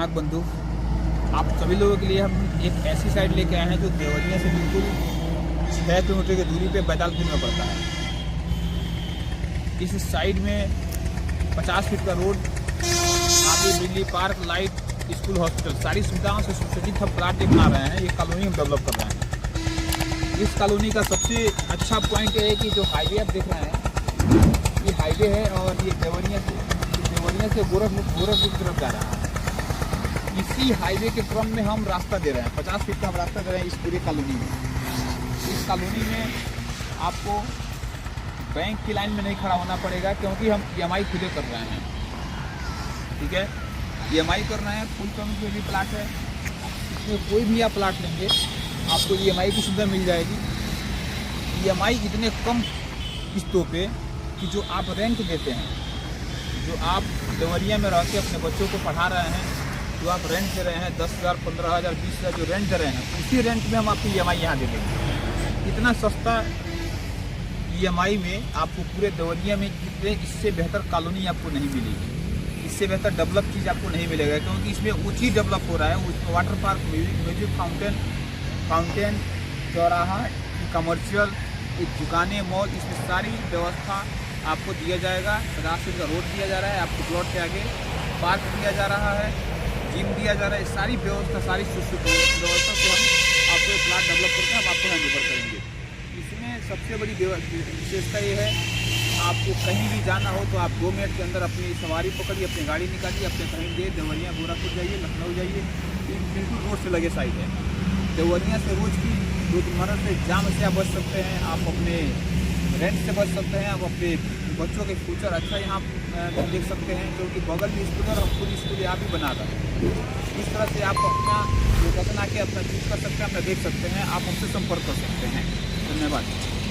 बंधु, आप सभी लोगों के लिए हम एक ऐसी साइड लेके आए हैं जो देवरिया से बिल्कुल 6 किलोमीटर की दूरी पे बैतालपुर में पड़ता है। इस साइड में 50 फीट का रोड, आगे बिजली, पार्क, लाइट, स्कूल, हॉस्पिटल, सारी सुविधाओं से सुसज्जित हम प्लाट जो बना रहे हैं। ये कॉलोनी हम डेवलप कर रहे हैं। इस कॉलोनी का सबसे अच्छा पॉइंट ये है कि जो हाईवे आप देख रहे हैं, ये हाईवे है और ये देवरिया से गोरखपुर की तरफ जा रहा है। इसी हाईवे के क्रम में हम रास्ता दे रहे हैं, 50 फीट का हम रास्ता दे रहे हैं इस पूरी कॉलोनी में। इस कॉलोनी में आपको बैंक की लाइन में नहीं खड़ा होना पड़ेगा, क्योंकि हम EMI खुदे कर रहे हैं। ठीक है, EMI कर रहे हैं, फुल पेमेंट में भी प्लाट है। इसमें कोई भी आप प्लाट लेंगे आपको EMI की सुविधा मिल जाएगी। EMI इतने कम किस्तों पे कि जो आप रेंट देते हैं, जो आप देवरिया में रह के अपने बच्चों को पढ़ा रहे हैं, जो आप रेंट दे रहे हैं 10,000, 15,000, 20,000 जो रेंट दे रहे हैं, उसी रेंट में हम आपको EMI यहाँ दे देंगे। इतना सस्ता EMI में आपको पूरे देवरिया में इससे बेहतर कॉलोनी आपको नहीं मिलेगी, इससे बेहतर डेवलप चीज़ आपको नहीं मिलेगा, क्योंकि इसमें वो चीज़ डेवलप हो रहा है। उसमें वाटर पार्क, म्यूजिक फाउंटेन, चौराहा, कमर्शियल, दुकानें, मॉल, इसमें सारी व्यवस्था आपको दिया जाएगा। 50 फीट का रोड दिया जा रहा है, आपको प्लॉट के आगे पार्क दिया जा रहा है, जिम दिया जा रहा है। सारी व्यवस्था, सारी व्यवस्था से हम आपको प्लाट डेवलप करके हम आपको हैंड ओवर करेंगे। इसमें सबसे बड़ी विशेषता ये है, आपको कहीं भी जाना हो तो आप 2 मिनट के अंदर अपनी सवारी पकड़िए, अपनी गाड़ी निकालिए, अपने कहीं दे देवरिया, गोरखपुर जाइए, लखनऊ जाइए, बिल्कुल रोड से लगे साइड है। देवरिया से रोज की रोजमर्रा से जाम से आप बच सकते हैं, आप अपने रेंट से बच सकते हैं, आप अपने बच्चों के फ्यूचर अच्छा यहाँ देख सकते हैं, क्योंकि बगल में स्कूल और हम खुद स्कूल यहाँ भी बना रहे हैं। इस तरह से आप अपना लोकेशन आके अपना चूज कर सकते हैं, अपना देख सकते हैं, आप हमसे संपर्क कर सकते हैं। धन्यवाद।